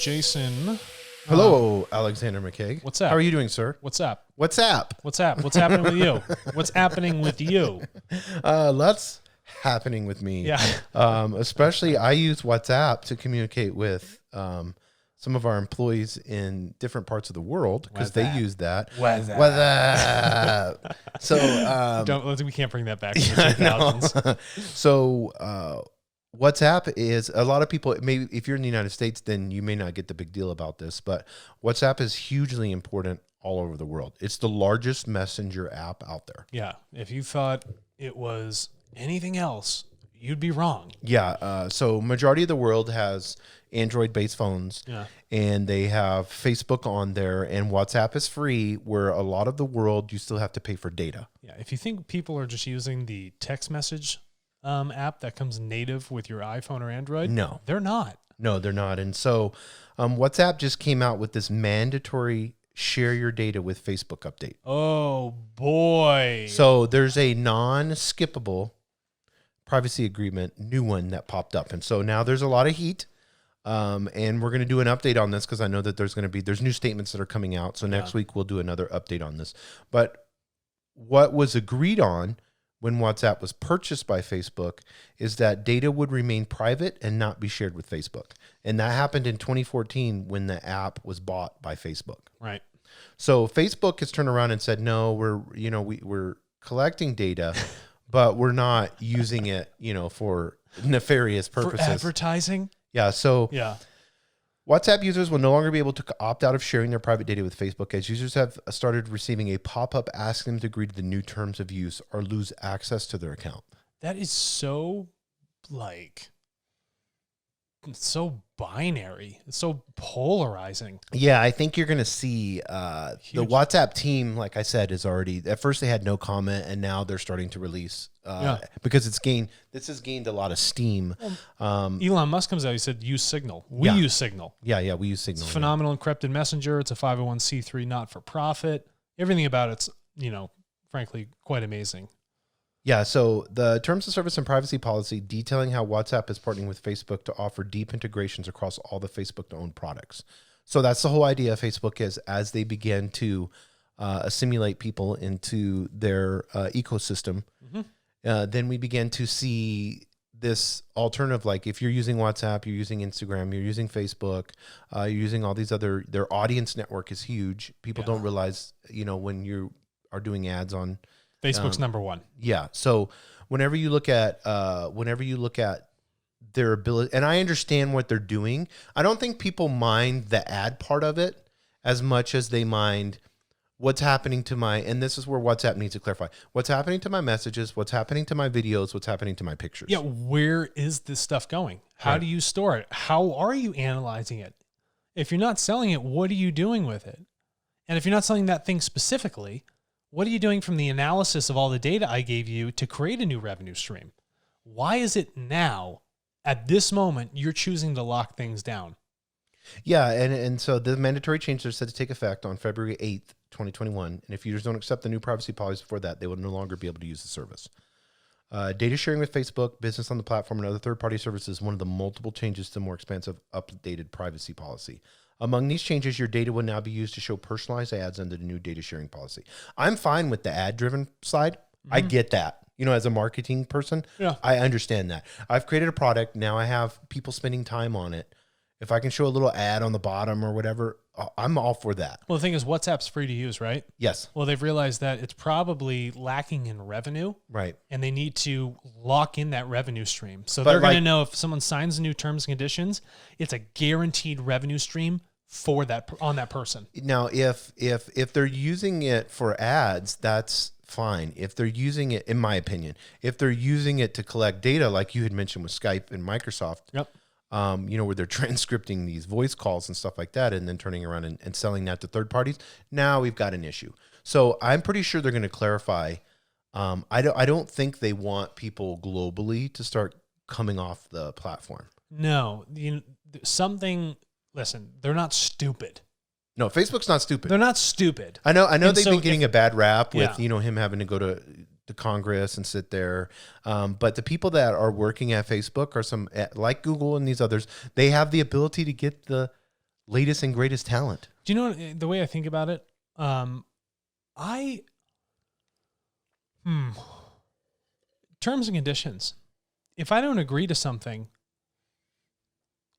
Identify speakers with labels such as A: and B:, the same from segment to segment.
A: Jason.
B: Hello, Alexander McCaig.
A: What's up?
B: How are you doing, sir?
A: What's up?
B: What's up?
A: What's up? What's happening with you? What's happening with you?
B: Lots happening with me.
A: Yeah.
B: Especially I use WhatsApp to communicate with some of our employees in different parts of the world because they use that. WhatsApp. So
A: we can't bring that back to the 2000s.
B: So WhatsApp is a lot of people. Maybe if you're in the United States, then you may not get the big deal about this, but WhatsApp is hugely important all over the world. It's the largest messenger app out there.
A: Yeah. If you thought it was anything else, you'd be wrong.
B: Yeah. So majority of the world has Android-based phones, and they have Facebook on there, and WhatsApp is free, where a lot of the world, you still have to pay for data.
A: Yeah. If you think people are just using the text message app that comes native with your iPhone or Android,
B: no,
A: they're not.
B: No, they're not. And so WhatsApp just came out with this mandatory share your data with Facebook update.
A: Oh, boy.
B: So there's a non-skippable privacy agreement, new one that popped up. And so now there's a lot of heat. And we're going to do an update on this because I know that there's new statements that are coming out. So next week we'll do another update on this. But what was agreed on when WhatsApp was purchased by Facebook is that data would remain private and not be shared with Facebook. And that happened in 2014 when the app was bought by Facebook.
A: Right.
B: So Facebook has turned around and said, no, we're collecting data, but we're not using it, for nefarious purposes.
A: For advertising?
B: Yeah. So WhatsApp users will no longer be able to opt out of sharing their private data with Facebook, as users have started receiving a pop-up asking them to agree to the new terms of use or lose access to their account.
A: That is so, it's so binary. It's so polarizing.
B: Yeah, I think you're going to see the WhatsApp team, like I said, is already, at first they had no comment, and now they're starting to release because this has gained a lot of steam.
A: Elon Musk comes out, he said, use Signal. We use Signal.
B: Yeah, we use Signal.
A: It's a phenomenal encrypted messenger. It's a 501c3 not-for-profit. Everything about it's, frankly, quite amazing.
B: Yeah, so the Terms of Service and Privacy Policy detailing how WhatsApp is partnering with Facebook to offer deep integrations across all the Facebook-owned products. So that's the whole idea of Facebook, is as they begin to assimilate people into their ecosystem, then we begin to see this alternative, like if you're using WhatsApp, you're using Instagram, you're using Facebook, you're using all these other, their audience network is huge. People don't realize, when you are doing ads on
A: Facebook's number one.
B: Yeah. So whenever you look at their ability, and I understand what they're doing, I don't think people mind the ad part of it as much as they mind what's happening to and this is where WhatsApp needs to clarify, what's happening to my messages, what's happening to my videos, what's happening to my pictures.
A: Yeah. Where is this stuff going? How do you store it? How are you analyzing it? If you're not selling it, what are you doing with it? And if you're not selling that thing specifically, what are you doing from the analysis of all the data I gave you to create a new revenue stream? Why is it now, at this moment, you're choosing to lock things down?
B: Yeah, and so the mandatory changes are set to take effect on February 8th, 2021. And if users don't accept the new privacy policies before that, they will no longer be able to use the service. Data sharing with Facebook, business on the platform, and other third-party services is one of the multiple changes to more expansive, updated privacy policy. Among these changes, your data will now be used to show personalized ads under the new data sharing policy. I'm fine with the ad-driven side. I get that. As a marketing person, I understand that. I've created a product. Now I have people spending time on it. If I can show a little ad on the bottom or whatever, I'm all for that.
A: Well, the thing is, WhatsApp's free to use, right?
B: Yes.
A: Well, they've realized that it's probably lacking in revenue.
B: Right.
A: And they need to lock in that revenue stream. So they're going to know if someone signs new terms and conditions, it's a guaranteed revenue stream for on that person.
B: Now, if they're using it for ads, that's fine. If they're using it, in my opinion, if they're using it to collect data, like you had mentioned with Skype and Microsoft, where they're transcripting these voice calls and stuff like that, and then turning around and selling that to third parties, now we've got an issue. So I'm pretty sure they're going to clarify. I don't think they want people globally to start coming off the platform.
A: No, listen, they're not stupid.
B: No, Facebook's not stupid.
A: They're not stupid.
B: I know they've been getting a bad rap with, him having to go to Congress and sit there. But the people that are working at Facebook are some, like Google and these others, they have the ability to get the latest and greatest talent.
A: Do you know the way I think about it? Terms and conditions. If I don't agree to something,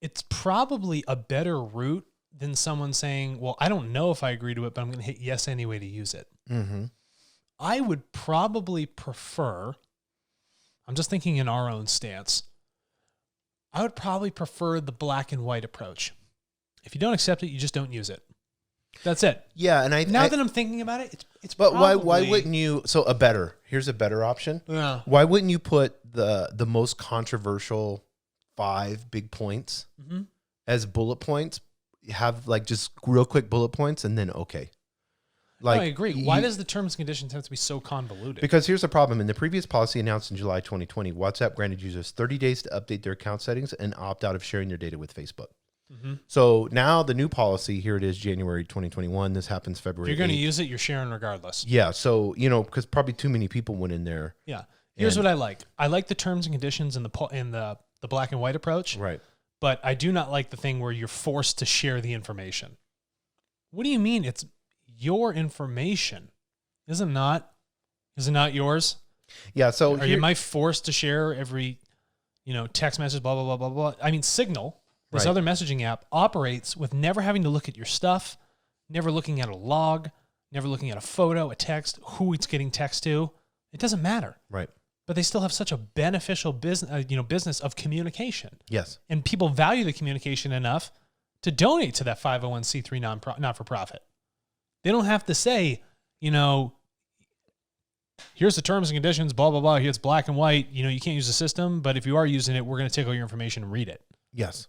A: it's probably a better route than someone saying, well, I don't know if I agree to it, but I'm going to hit yes anyway to use it.
B: Mm-hmm.
A: I would probably prefer, I'm just thinking in our own stance, I would probably prefer the black and white approach. If you don't accept it, you just don't use it. That's it.
B: Yeah, and
A: now that I'm thinking about it, it's
B: but
A: probably,
B: why wouldn't you? So here's a better option.
A: Yeah.
B: Why wouldn't you put the most controversial 5 big points as bullet points? Have like just real quick bullet points, and then okay. Like,
A: I agree. Why does the terms and conditions have to be so convoluted?
B: Because here's the problem. In the previous policy announced in July 2020, WhatsApp granted users 30 days to update their account settings and opt out of sharing their data with Facebook. Mm-hmm. So now the new policy, here it is, January 2021. This happens February.
A: If you're going to
B: 8th.
A: use it, you're sharing regardless.
B: Yeah. So, because probably too many people went in there.
A: Yeah. Here's what I like. I like the terms and conditions in the black and white approach.
B: Right.
A: But I do not like the thing where you're forced to share the information. What do you mean? It's your information. Is it not yours?
B: Yeah. So
A: am I forced to share every, text message, blah, blah, blah, blah, blah. I mean, Signal, this other messaging app, operates with never having to look at your stuff, never looking at a log, never looking at a photo, a text, who it's getting text to. It doesn't matter.
B: Right.
A: But they still have such a beneficial business of communication.
B: Yes.
A: And people value the communication enough to donate to that 501c3 not-for-profit. They don't have to say, here's the terms and conditions, blah, blah, blah. It's black and white. You can't use the system, but if you are using it, we're going to take all your information and read it.
B: Yes.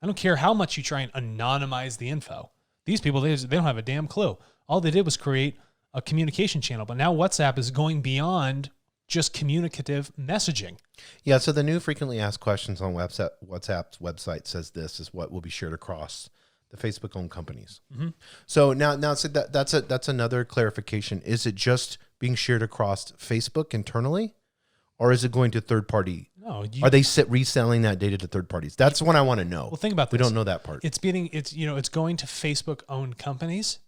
A: I don't care how much you try and anonymize the info. These people, they don't have a damn clue. All they did was create a communication channel. But now WhatsApp is going beyond just communicative messaging.
B: Yeah, so the new frequently asked questions on WhatsApp's website says this is what will be shared across the Facebook-owned companies. Mm-hmm. So now so that's another clarification. Is it just being shared across Facebook internally, or is it going to third party?
A: No,
B: are they reselling that data to third parties? That's what I want to know.
A: Well, think about this.
B: We don't know that part.
A: It's going to Facebook-owned companies.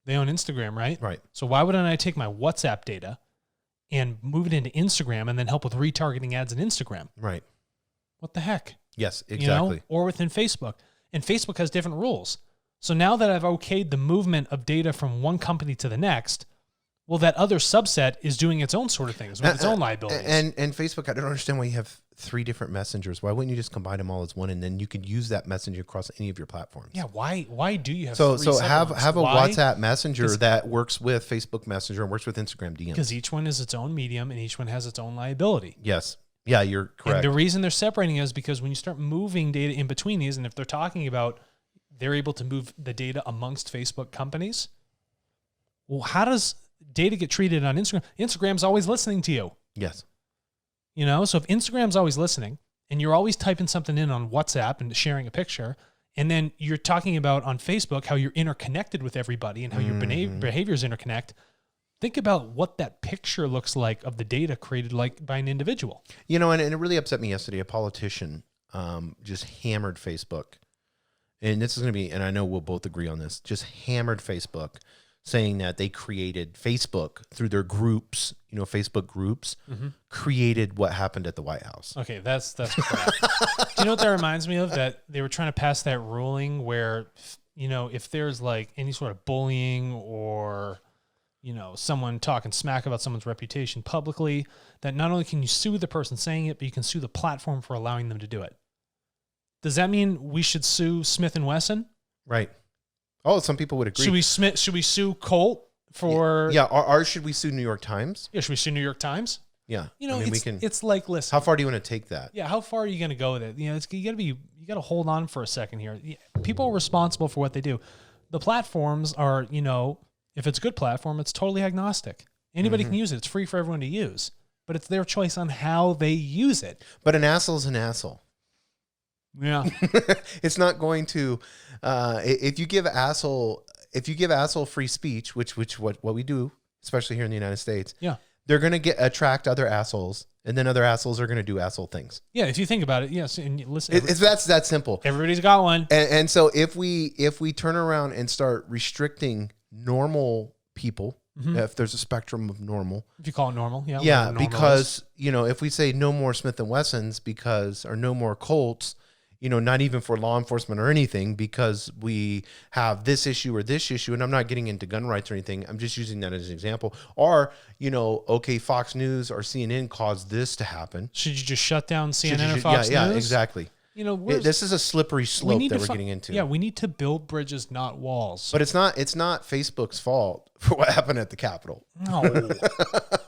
A: They own Instagram, right?
B: Right. So
A: why wouldn't I take my WhatsApp data and move it into Instagram and then help with retargeting ads in Instagram?
B: Right.
A: What the heck?
B: Yes, exactly.
A: Or within Facebook. And Facebook has different rules. So now that I've okayed the movement of data from one company to the next, well, that other subset is doing its own sort of things with its own liabilities.
B: And Facebook, I don't understand why you have 3 different messengers. Why wouldn't you just combine them all as one, and then you could use that messenger across any of your platforms?
A: Yeah, why do you have
B: so have a
A: why?
B: WhatsApp messenger that works with Facebook Messenger and works with Instagram DMs?
A: Because each one is its own medium and each one has its own liability.
B: Yes. Yeah, you're correct.
A: And the reason they're separating is because when you start moving data in between these, and if they're talking about they're able to move the data amongst Facebook companies, well, how does data get treated on Instagram? Instagram's always listening to you.
B: Yes.
A: So if Instagram's always listening and you're always typing something in on WhatsApp and sharing a picture, and then you're talking about on Facebook how you're interconnected with everybody and how your behaviors interconnect, think about what that picture looks like of the data created by an individual.
B: And it really upset me yesterday. A politician just hammered Facebook. And this is going to be, and I know we'll both agree on this, just hammered Facebook, saying that they created Facebook through their groups, Facebook groups, created what happened at the White House.
A: Okay, that's crap. Do you know what that reminds me of? That they were trying to pass that ruling where, if there's like any sort of bullying or, someone talking smack about someone's reputation publicly, that not only can you sue the person saying it, but you can sue the platform for allowing them to do it. Does that mean we should sue Smith & Wesson?
B: Right. Oh, some people would agree.
A: Should we sue Colt for?
B: Yeah. Or should we sue New York Times?
A: Yeah. Should we sue New York Times?
B: Yeah.
A: It's like, listen.
B: How far do you want to take that?
A: Yeah. How far are you going to go with it? You got to hold on for a second here. People are responsible for what they do. The platforms are, if it's a good platform, it's totally agnostic. Anybody can use it. It's free for everyone to use, but it's their choice on how they use it.
B: But an asshole is an asshole.
A: Yeah.
B: It's not going to, if you give asshole free speech, which what we do, especially here in the United States.
A: Yeah.
B: they're going to attract other assholes, and then other assholes are going to do asshole things.
A: Yeah, if you think about it, yes. And listen,
B: That's that simple.
A: Everybody's got one.
B: And so if we turn around and start restricting normal people, if there's a spectrum of normal,
A: if you call it normal,
B: yeah, because if we say no more Smith and Wessons or no more Colts, not even for law enforcement or anything, because we have this issue or this issue, and I'm not getting into gun rights or anything. I'm just using that as an example. Or, okay, Fox News or CNN caused this to happen.
A: Should you just shut down CNN or Fox News?
B: Yeah, exactly. This is a slippery slope that we're getting into.
A: Yeah, we need to build bridges, not walls.
B: But it's not Facebook's fault for what happened at the Capitol.
A: No.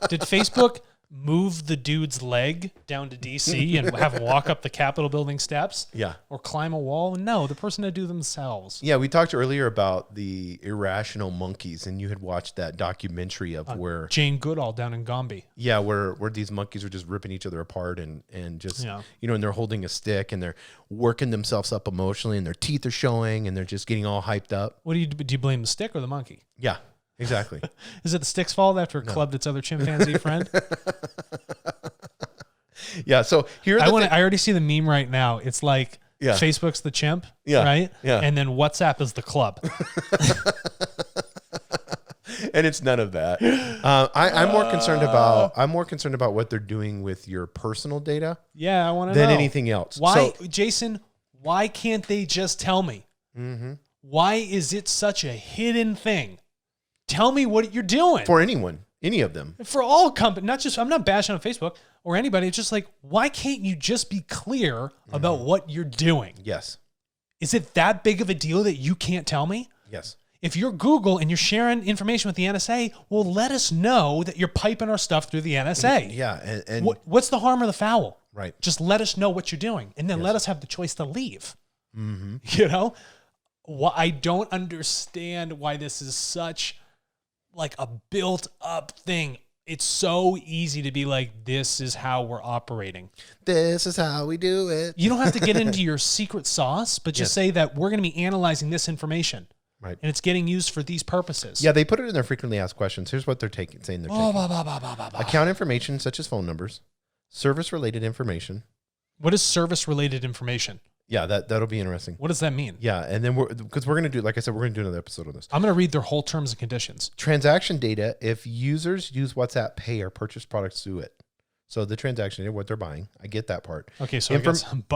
A: Did Facebook move the dude's leg down to DC and have him walk up the Capitol building steps?
B: Yeah.
A: Or climb a wall? No, the person had to do themselves.
B: Yeah, we talked earlier about the irrational monkeys, and you had watched that documentary of where
A: Jane Goodall down in Gombe.
B: Yeah, where these monkeys are just ripping each other apart and just and they're holding a stick and they're working themselves up emotionally and their teeth are showing and they're just getting all hyped up.
A: What do you blame the stick or the monkey?
B: Yeah. Exactly.
A: Is it the stick's fault after it clubbed its other chimpanzee friend?
B: Yeah. So
A: I already see the meme right now. It's like Facebook's the chimp, right?
B: Yeah.
A: And then WhatsApp is the club.
B: And it's none of that. I'm more concerned about what they're doing with your personal data.
A: Yeah, I want to know
B: than anything else.
A: Why, Jason? Why can't they just tell me?
B: Mm-hmm.
A: Why is it such a hidden thing? Tell me what you're doing.
B: For anyone, any of them.
A: For all companies, not just, I'm not bashing on Facebook or anybody. It's just like, why can't you just be clear about what you're doing?
B: Yes.
A: Is it that big of a deal that you can't tell me?
B: Yes.
A: If you're Google and you're sharing information with the NSA, well, let us know that you're piping our stuff through the NSA.
B: Yeah. And
A: what's the harm or the foul?
B: Right.
A: Just let us know what you're doing. And then let us have the choice to leave.
B: Mm-hmm.
A: I don't understand why this is such like a built up thing. It's so easy to be like, this is how we're operating.
B: This is how we do it.
A: You don't have to get into your secret sauce, but just say that we're going to be analyzing this information.
B: Right.
A: And it's getting used for these purposes.
B: Yeah, they put it in their frequently asked questions. Here's what they're saying they're taking. Account information such as phone numbers, service-related information.
A: What is service-related information?
B: Yeah, that'll be interesting.
A: What does that mean?
B: Yeah, and then we're going to do, like I said, we're going to do another episode on this.
A: I'm going to read their whole terms and conditions.
B: Transaction data, if users use WhatsApp Pay or purchase products through it. So the transaction data, what they're buying. I get that part.
A: Okay, so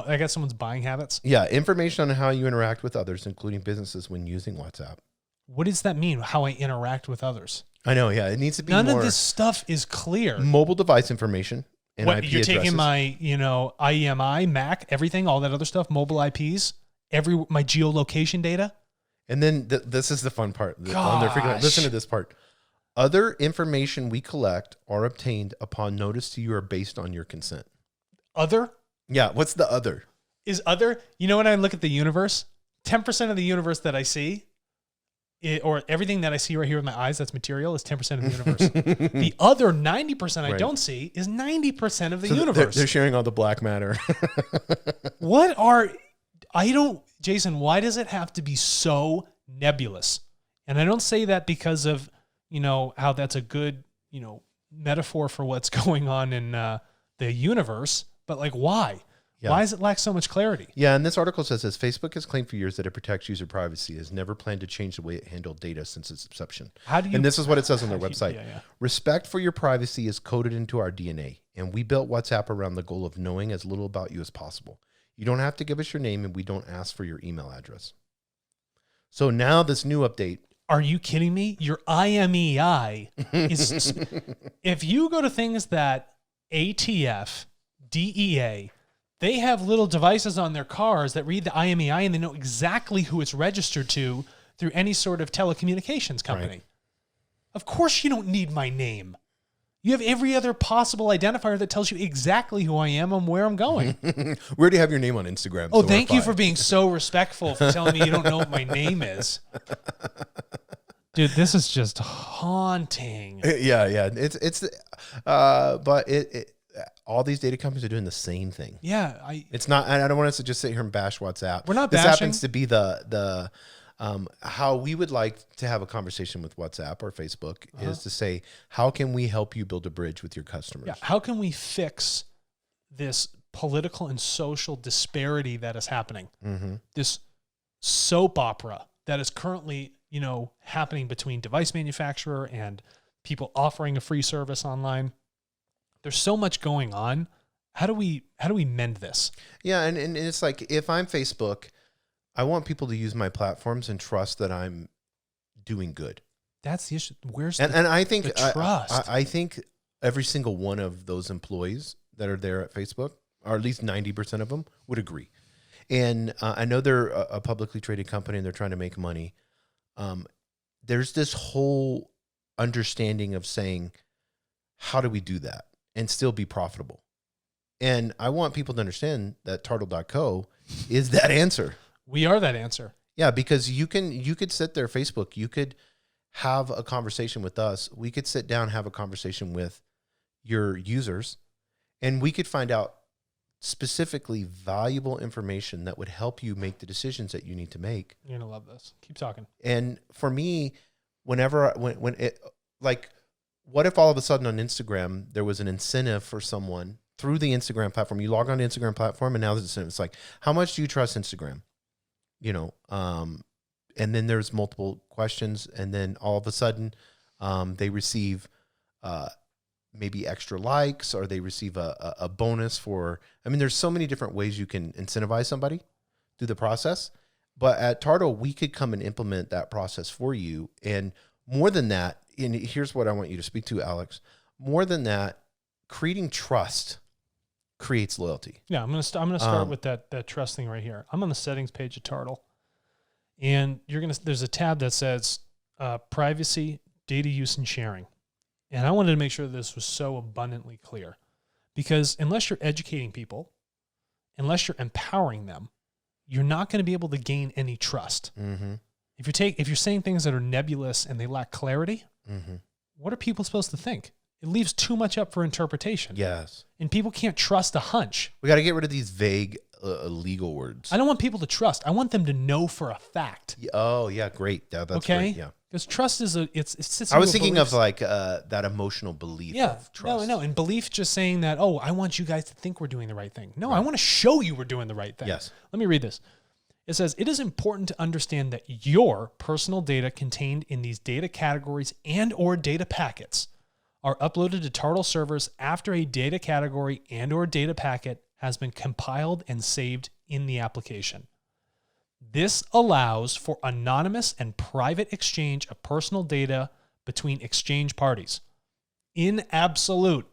A: I got someone's buying habits.
B: Yeah, information on how you interact with others, including businesses when using WhatsApp.
A: What does that mean, how I interact with others?
B: I know, yeah. It needs to be
A: None of this stuff is clear.
B: Mobile device information. And
A: what,
B: IP
A: you're
B: addresses.
A: taking my, IEMI, MAC, everything, all that other stuff, mobile IPs, my geolocation data.
B: And then this is the fun part. Listen to this part. Other information we collect are obtained upon notice to you or based on your consent.
A: Other?
B: Yeah. What's the other?
A: Is other, when I look at the universe, 10% of the universe that I see, or everything that I see right here with my eyes that's material, is 10% of the universe. The other 90% I don't see is 90% of the universe.
B: They're sharing all the black matter.
A: Jason, why does it have to be so nebulous? And I don't say that because of, how that's a good, metaphor for what's going on in the universe, but like, why? Yeah. Why does it lack so much clarity?
B: Yeah, and this article says this: Facebook has claimed for years that it protects user privacy, has never planned to change the way it handled data since its inception. And this is what it says on their website. Respect for your privacy is coded into our DNA, and we built WhatsApp around the goal of knowing as little about you as possible. You don't have to give us your name, and we don't ask for your email address. So now this new update.
A: Are you kidding me? Your IMEI is... If you go to things that ATF, DEA... They have little devices on their cars that read the IMEI and they know exactly who it's registered to through any sort of telecommunications company. Right. Of course you don't need my name. You have every other possible identifier that tells you exactly who I am and where I'm going.
B: We already have your name on Instagram.
A: Oh, so thank you for being so respectful for telling me you don't know what my name is. Dude, this is just haunting.
B: Yeah. But all these data companies are doing the same thing.
A: Yeah,
B: it's not. I don't want us to just sit here and bash WhatsApp.
A: We're not
B: this
A: bashing.
B: This happens to be the How we would like to have a conversation with WhatsApp or Facebook is to say, how can we help you build a bridge with your customers?
A: Yeah. How can we fix this political and social disparity that is happening? This soap opera that is currently, happening between device manufacturer and people offering a free service online. There's so much going on. How do we mend this? Yeah,
B: and it's like, if I'm Facebook, I want people to use my platforms and trust that I'm doing good.
A: That's the issue. Where's
B: and I think
A: the trust?
B: I think every single one of those employees that are there at Facebook, or at least 90% of them, would agree. And I know they're a publicly traded company and they're trying to make money. There's this whole understanding of saying, how do we do that and still be profitable? And I want people to understand that TARTLE.co is that answer.
A: We are that answer.
B: Yeah, because you could sit there, Facebook, you could have a conversation with us. We could sit down, have a conversation with your users, and we could find out specifically valuable information that would help you make the decisions that you need to make.
A: You're going to love this. Keep talking.
B: And for me, when it, like, what if all of a sudden on Instagram, there was an incentive for someone through the Instagram platform? You log on to Instagram platform and now it's like, how much do you trust Instagram? And then there's multiple questions, and then all of a sudden they receive maybe extra likes, or they receive a bonus for, there's so many different ways you can incentivize somebody through the process. But at TARTLE, we could come and implement that process for you. And more than that, and here's what I want you to speak to, Alex, more than that, creating trust creates loyalty.
A: Yeah, I'm gonna start with that trust thing right here. I'm on the settings page of TARTLE, and there's a tab that says privacy, data use, and sharing. And I wanted to make sure this was so abundantly clear, because unless you're educating people, unless you're empowering them, you're not going to be able to gain any trust.
B: Mm-hmm.
A: If you're saying things that are nebulous and they lack clarity, what are people supposed to think? It leaves too much up for interpretation.
B: Yes.
A: And people can't trust a hunch.
B: We got to get rid of these vague legal words.
A: I don't want people to trust. I want them to know for a fact.
B: Oh, yeah, great. That's okay? Great. Yeah.
A: Because trust is it's
B: I was thinking of like that emotional belief of trust.
A: No. And belief just saying that, oh, I want you guys to think we're doing the right thing. No, right. I want to show you we're doing the right thing.
B: Yes.
A: Let me read this. It says, it is important to understand that your personal data contained in these data categories and or data packets are uploaded to TARTLE servers after a data category and or data packet has been compiled and saved in the application. This allows for anonymous and private exchange of personal data between exchange parties. In absolute,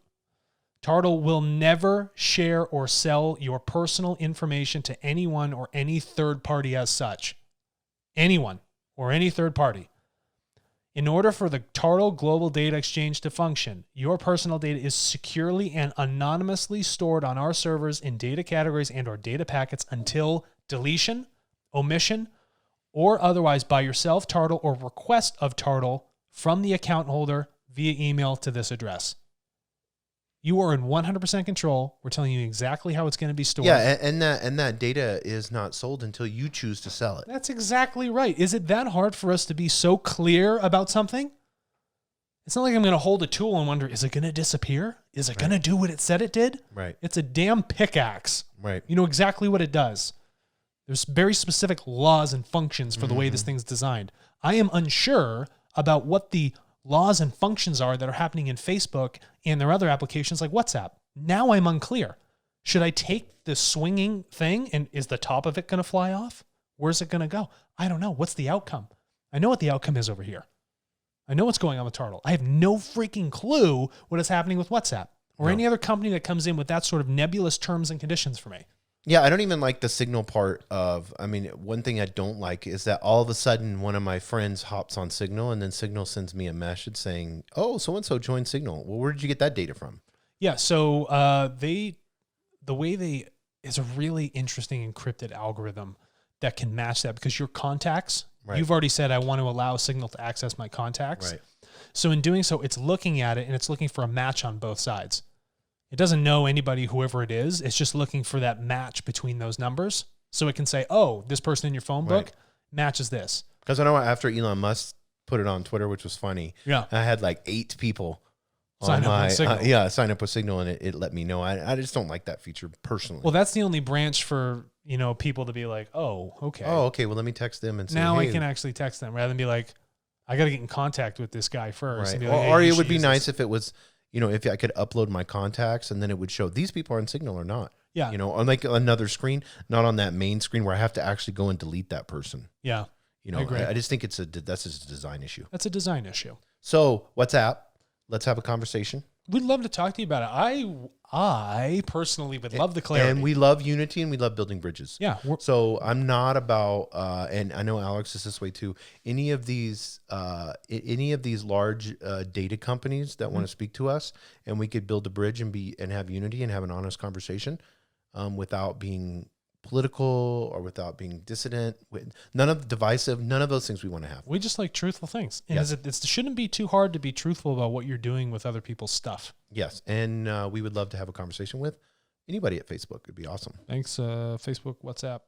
A: TARTLE will never share or sell your personal information to anyone or any third party as such. Anyone or any third party. In order for the TARTLE Global Data Exchange to function, your personal data is securely and anonymously stored on our servers in data categories and or data packets until deletion, omission, or otherwise by yourself, TARTLE, or request of TARTLE from the account holder via email to this address. You are in 100% control. We're telling you exactly how it's going to be stored.
B: Yeah, and that data is not sold until you choose to sell it.
A: That's exactly right. Is it that hard for us to be so clear about something? It's not like I'm going to hold a tool and wonder, is it going to disappear? Is it going to do what it said it did?
B: Right.
A: It's a damn pickaxe.
B: Right.
A: You know exactly what it does. There's very specific laws and functions for the way this thing's designed. I am unsure about what the laws and functions are that are happening in Facebook and their other applications like WhatsApp. Now I'm unclear. Should I take the swinging thing and is the top of it going to fly off? Where's it going to go? I don't know. What's the outcome? I know what the outcome is over here. I know what's going on with TARTLE. I have no freaking clue what is happening with WhatsApp or any other company that comes in with that sort of nebulous terms and conditions for me.
B: Yeah, I don't even like the Signal part of, one thing I don't like is that all of a sudden one of my friends hops on Signal and then Signal sends me a message saying, oh, so-and-so joined Signal. Well, where did you get that data from?
A: Yeah, so it's a really interesting encrypted algorithm that can match that because your contacts, you've already said, I want to allow Signal to access my contacts.
B: Right.
A: So in doing so, it's looking at it and it's looking for a match on both sides. It doesn't know anybody, whoever it is. It's just looking for that match between those numbers. So it can say, oh, this person in your phone book matches this.
B: Because I know after Elon Musk put it on Twitter, which was funny.
A: Yeah.
B: I had like 8 people
A: Sign up with Signal.
B: sign up with Signal, and it let me know. I just don't like that feature personally.
A: Well, that's the only branch for, people to be like, oh, okay.
B: Oh, okay. Well, let me text them and say,
A: now
B: hey.
A: I can actually text them rather than be like, I got to get in contact with this guy first.
B: Right.
A: And be like,
B: Or
A: hey,
B: it would be nice if it was, if I could upload my contacts and then it would show these people are on Signal or not.
A: Yeah.
B: On like another screen, not on that main screen where I have to actually go and delete that person.
A: Yeah.
B: I agree. I just think that's just a design issue.
A: That's a design issue.
B: So WhatsApp, let's have a conversation.
A: We'd love to talk to you about it. I personally would love the clarity.
B: And we love unity and we love building bridges.
A: Yeah.
B: So I'm not about, and I know Alex is this way too. Any of these large data companies that want to speak to us, and we could build a bridge and have unity and have an honest conversation, without being political or without being dissident, none of divisive, none of those things we want to have.
A: We just like truthful things. And
B: Yes.
A: it shouldn't be too hard to be truthful about what you're doing with other people's stuff.
B: Yes. And we would love to have a conversation with anybody at Facebook. It'd be awesome.
A: Thanks, Facebook, WhatsApp.